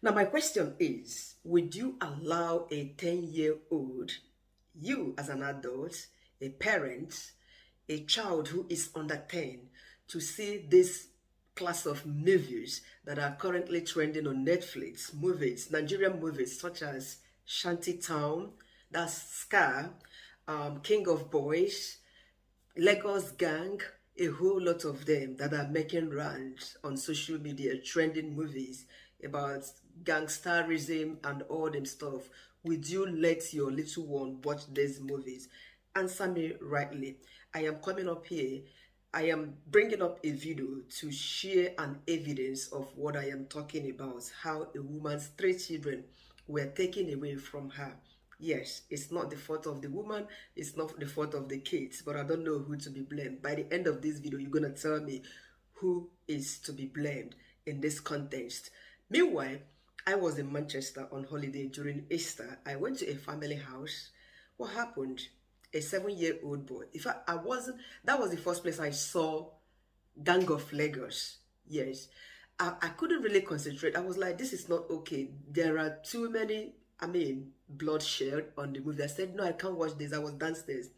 Now, my question is, would you allow a 10-year-old, you as an adult, a parent, a child who is under 10, to see this class of movies that are currently trending on Netflix, movies, Nigerian movies such as Shantytown, that's Scar, King of Boys, Lagos Gang, a whole lot of them that are making rounds on social media, trending movies about gangsterism and all them stuff. Would you let your little one watch these movies? Answer me rightly. I am coming up here. I am bringing up a video to share an evidence of what I am talking about, how a woman's 3 children were taken away from her. Yes, it's not the fault of the woman, it's not the fault of the kids, but I don't know who to be blamed. By the end of this video, you're going to tell me who is to be blamed in this context. Meanwhile, I was in Manchester on holiday during Easter. I went to a family house. What happened? A 7-year-old boy. In fact, that was the first place I saw Gang of Lagos. Yes. I couldn't really concentrate. I was like, this is not okay. There are too many bloodshed on the movie. I said, no, I can't watch this. I was downstairs.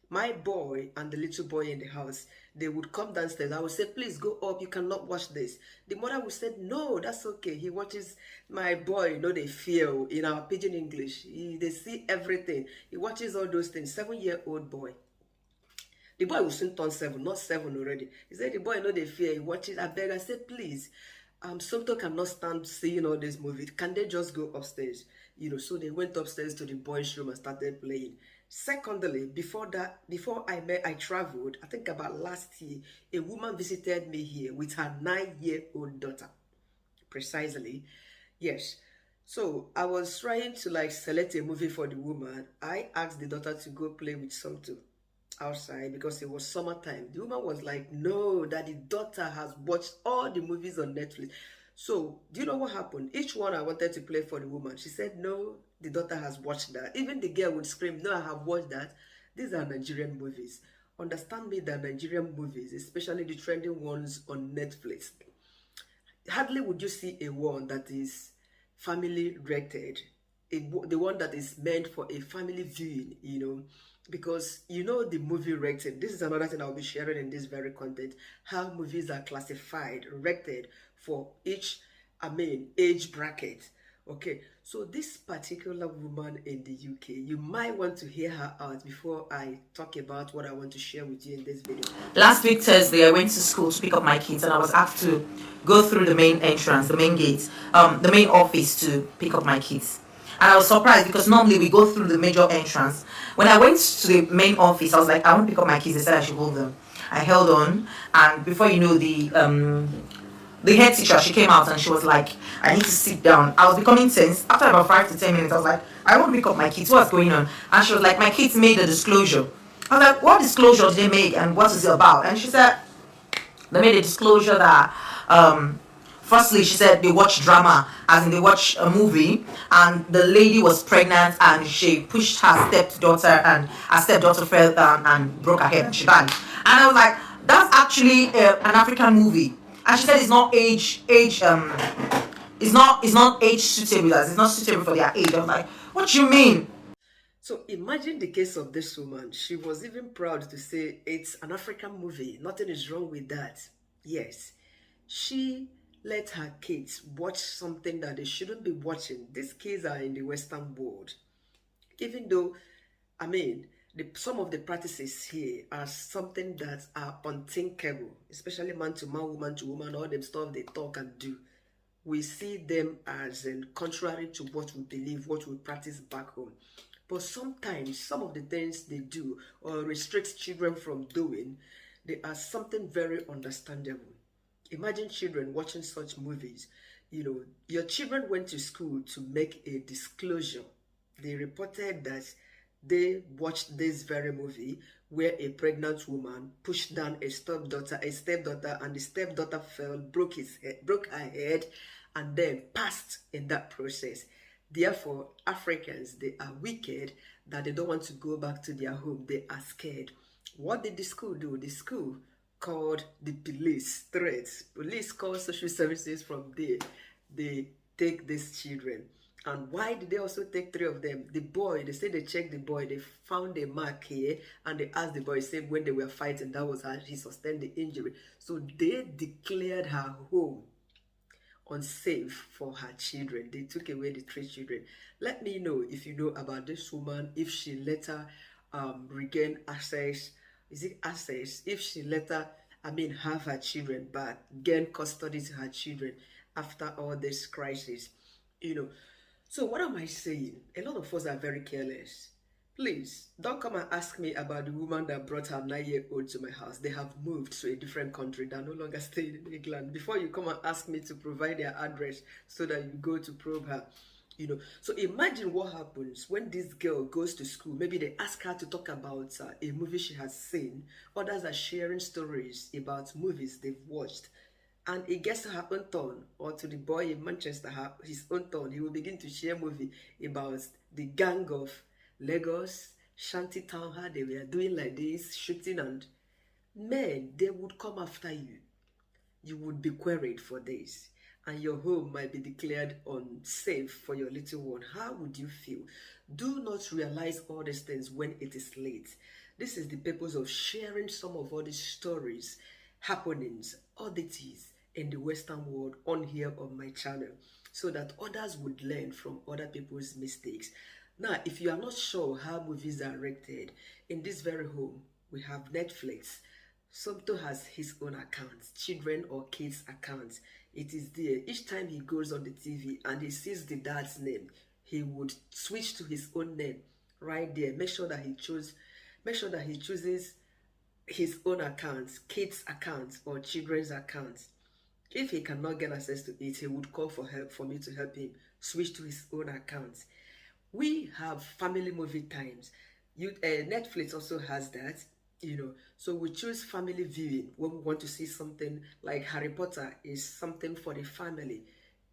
My boy and the little boy in the house, they would come downstairs. I would say, please go up. You cannot watch this. The mother would say, no, that's okay. He watches. My boy, they fear in our pidgin English. They see everything. He watches all those things. 7-year-old boy. The boy will soon turn 7, not 7 already. He said, the boy, they fear. He watches. I beg. I said, please. Somto cannot stand seeing all these movies. Can they just go upstairs? So they went upstairs to the boys' room and started playing. Secondly, before I traveled, I think about last year, a woman visited me here with her 9-year-old daughter. Precisely. Yes. So I was trying to select a movie for the woman. I asked the daughter to go play with Somto outside because it was summertime. The woman was like, no, that the daughter has watched all the movies on Netflix. So do you know what happened? Each one I wanted to play for the woman, she said, no, the daughter has watched that. Even the girl would scream, no, I have watched that. These are Nigerian movies. Understand me that Nigerian movies, especially the trending ones on Netflix, hardly would you see a one that is family rated, the one that is meant for a family viewing, because the movie rating. This is another thing I'll be sharing in this very content, how movies are classified, rated for each age bracket. Okay, so this particular woman in the UK, you might want to hear her out before I talk about what I want to share with you in this video. Last week Thursday, I went to school to pick up my kids, and I was asked to go through the main entrance, the main gate, the main office to pick up my kids. And I was surprised because normally we go through the major entrance. When I went to the main office, I was like, I want to pick up my kids. They said I should hold them. I held on, and before you know, the head teacher, she came out and she was like, I need to sit down. I was becoming tense. After about 5 to 10 minutes, I was like, I want to pick up my kids. What's going on? And she was like, my kids made a disclosure. I was like, what disclosure did they make and what is it about? And she said, they made a disclosure that, firstly, she said they watch drama, as in they watch a movie, and the lady was pregnant and she pushed her stepdaughter, and her stepdaughter fell down and broke her head and she died. And I was like, that's actually an African movie. And she said it's not it's not age suitable. It's not suitable for their age. I was like, what do you mean? So imagine the case of this woman. She was even proud to say it's an African movie. Nothing is wrong with that. Yes, she let her kids watch something that they shouldn't be watching. These kids are in the Western world. Even though, some of the practices here are something that are unthinkable, especially man to man, woman to woman, all them stuff they talk and do. We see them as contrary to what we believe, what we practice back home. But sometimes some of the things they do or restrict children from doing, they are something very understandable. Imagine children watching such movies. Your children went to school to make a disclosure. They reported that they watched this very movie where a pregnant woman pushed down a stepdaughter, and the stepdaughter fell, broke her head, and then passed in that process. Therefore, Africans, they are wicked that they don't want to go back to their home. They are scared. What did the school do? The school called the police, threats. Police called social services from there. They take these children. And why did they also take 3 of them? The boy, they said they checked the boy, they found a mark here, and they asked the boy, said when they were fighting, that was how he sustained the injury. So they declared her home unsafe for her children. They took away the 3 children. Let me know if you know about this woman, if she later regain access. Is it access? If she later, have her children back, gain custody to her children after all this crisis, So what am I saying? A lot of us are very careless. Please, don't come and ask me about the woman that brought her 9-year-old to my house. They have moved to a different country. They're no longer staying in England. Before you come and ask me to provide their address so that you go to probe her. So imagine what happens when this girl goes to school. Maybe they ask her to talk about a movie she has seen. Others are sharing stories about movies they've watched. And it gets to her own turn, or to the boy in Manchester, his own turn. He will begin to share movie about the gang of Lagos, Shantytown, how they were doing like this, shooting, and men, they would come after you. You would be queried for this, and your home might be declared unsafe for your little one. How would you feel? Do not realize all these things when it is late. This is the purpose of sharing some of all these stories, happenings, oddities in the Western world on here on my channel, so that others would learn from other people's mistakes. Now, if you are not sure how movies are rated, in this very home, we have Netflix. Somto has his own account, children or kids account. It is there. Each time he goes on the TV and he sees the dad's name, he would switch to his own name right there. Make sure that he chooses his own accounts, kids accounts or children's accounts. If he cannot get access to it, he would call for help, for me to help him switch to his own accounts. We have family movie times. Netflix also has that, So we choose family viewing when we want to see something like Harry Potter is something for the family.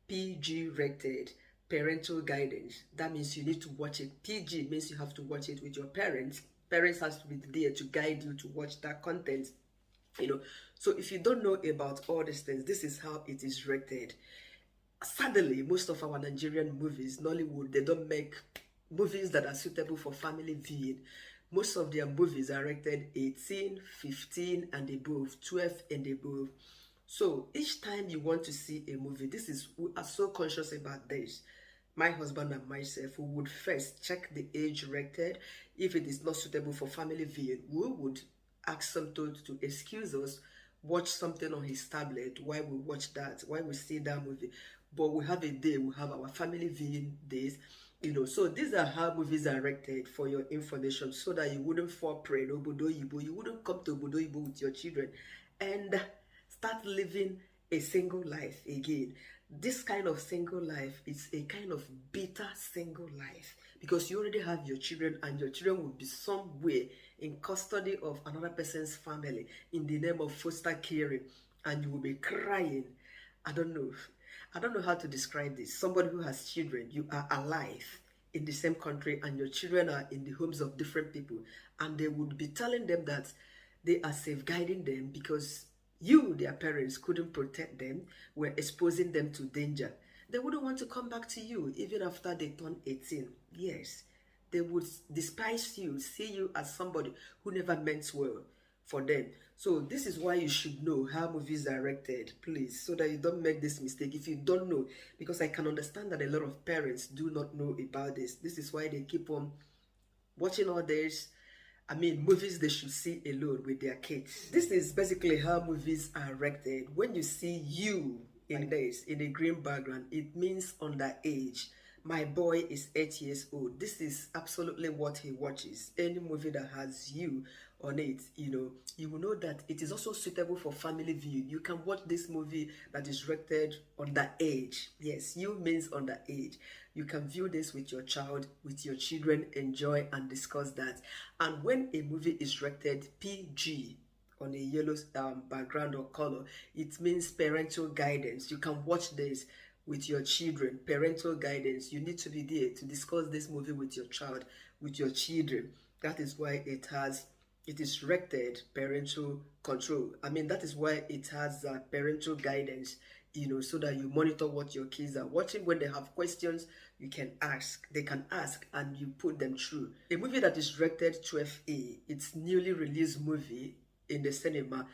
PG rated, parental guidance. That means you need to watch it. PG means you have to watch it with your parents. Parents has to be there to guide you to watch that content. So if you don't know about all these things, this is how it is rated. Sadly, most of our Nigerian movies, Nollywood, they don't make movies that are suitable for family viewing. Most of their movies are rated 18, 15 and above, 12 and above. So each time you want to see a movie, we are so conscious about this. My husband and myself, we would first check the age rated. If it is not suitable for family viewing, we would ask Somto to excuse us, watch something on his tablet while we watch that, while we see that movie. But we have a day, we have our family viewing days, So these are how movies are rated for your information, so that you wouldn't fall prey to Obodo Yibo. You wouldn't come to Obodo Yibo with your children and start living a single life again. This kind of single life is a kind of bitter single life, because you already have your children, and your children will be somewhere in custody of another person's family in the name of foster caring, and you will be crying. I don't know how to describe this. Somebody who has children, you are alive in the same country, and your children are in the homes of different people, and they would be telling them that they are safeguarding them because you, their parents, couldn't protect them, were exposing them to danger. They wouldn't want to come back to you even after they turn 18. Yes, they would despise you, see you as somebody who never meant well for them. So this is why you should know how movies are rated, please, so that you don't make this mistake. If you don't know, because I can understand that a lot of parents do not know about this. This is why they keep on watching all this. Movies they should see alone with their kids. This is basically how movies are rated. When you see you in this, in a green background, it means underage. My boy is 8 years old. This is absolutely what he watches. Any movie that has you on it, you will know that it is also suitable for family view. You can watch this movie that is rated underage. Yes, you means underage. You can view this with your child, with your children, enjoy and discuss that. And when a movie is rated PG on a yellow background or color, it means parental guidance. You can watch this with your children, parental guidance. You need to be there to discuss this movie with your child, with your children. That is why it is rated parental control. That is why it has parental guidance so that you monitor what your kids are watching. When they have questions, you can ask. They can ask, and you put them through. A movie that is rated 12A, it's newly released movie in the cinema.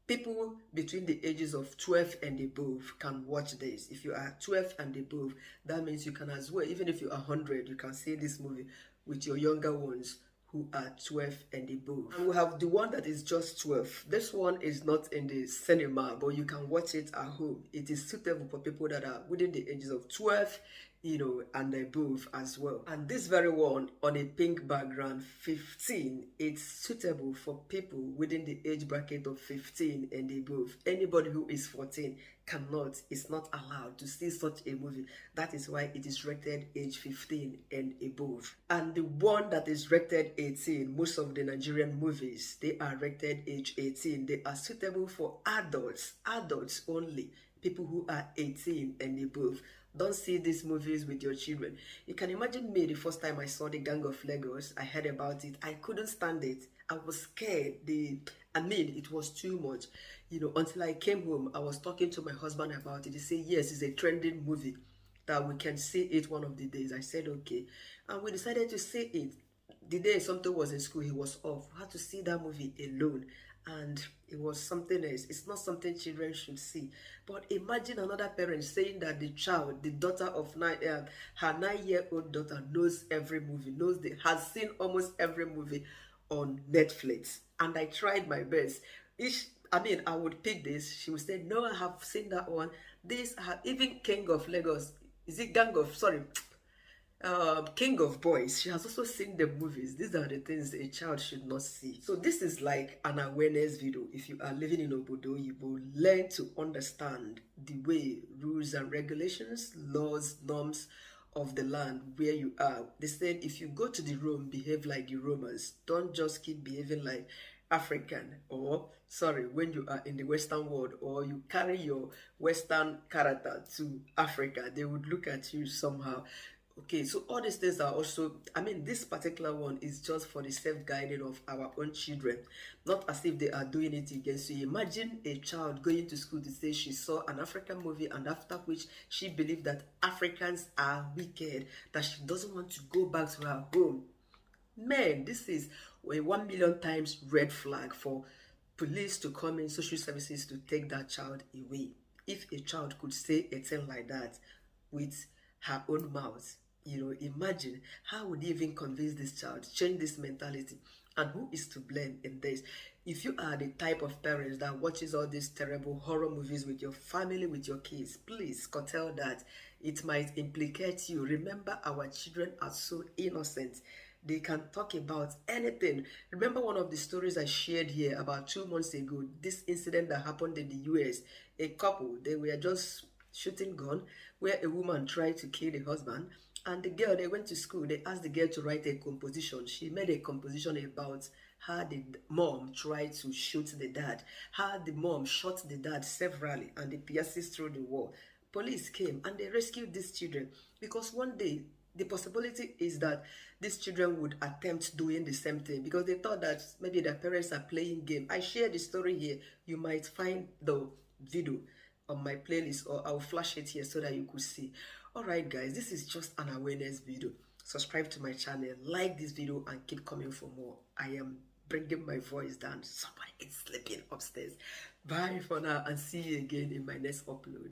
People between the ages of 12 and above can watch this. If you are 12 and above, that means you can as well. Even if you are 100, you can see this movie with your younger ones who are 12 and above. And we have the one that is just 12. This one is not in the cinema, but you can watch it at home. It is suitable for people that are within the ages of 12, and above as well. And this very one on a pink background, 15, it's suitable for people within the age bracket of 15 and above. Anybody who is 14 is not allowed to see such a movie. That is why it is rated age 15 and above. And the one that is rated 18, most of the Nigerian movies, they are rated age 18. They are suitable for adults only, people who are 18 and above. Don't see these movies with your children. You can imagine me the first time I saw the Gang of Lagos. I heard about it. I couldn't stand it. I was scared. It was too much. Until I came home, I was talking to my husband about it. He said, yes, it's a trending movie that we can see it one of the days. I said, okay. And we decided to see it. The day something was in school, he was off. We had to see that movie alone. And it was something else. It's not something children should see. But imagine another parent saying that the daughter of her 9-year-old daughter knows every movie, has seen almost every movie on Netflix. And I tried my best. I would pick this. She would say, no, I have seen that one. Even King of Lagos. Is it King of Boys? She has also seen the movies. These are the things a child should not see. So this is like an awareness video. If you are living in Obodo, you will learn to understand the way rules and regulations, laws, norms of the land where you are. They said if you go to the Rome, behave like the Romans. Don't just keep behaving like African, when you are in the Western world, or you carry your Western character to Africa, they would look at you somehow. Okay, so all these things are also, this particular one is just for the self-guiding of our own children, not as if they are doing it against you. Imagine a child going to school to say she saw an African movie, and after which she believed that Africans are wicked, that she doesn't want to go back to her home. Man, this is a 1 million times red flag for police to come in, social services to take that child away. If a child could say a thing like that with her own mouth, imagine how would you even convince this child, change this mentality, and who is to blame in this? If you are the type of parents that watches all these terrible horror movies with your family, with your kids, please curtail that. It might implicate you. Remember, our children are so innocent. They can talk about anything. Remember one of the stories I shared here about 2 months ago, this incident that happened in the US. A couple, they were just shooting gun, where a woman tried to kill the husband, and the girl, they went to school, they asked the girl to write a composition. She made a composition about how the mom tried to shoot the dad, how the mom shot the dad severally, and the pierces through the wall. Police came and they rescued these children, because one day the possibility is that these children would attempt doing the same thing, because they thought that maybe their parents are playing game. I shared the story here. You might find the video on my playlist, or I'll flash it here so that you could see. Alright guys, this is just an awareness video. Subscribe to my channel, like this video, and keep coming for more. I am bringing my voice down. Somebody is sleeping upstairs. Bye for now, and see you again in my next upload.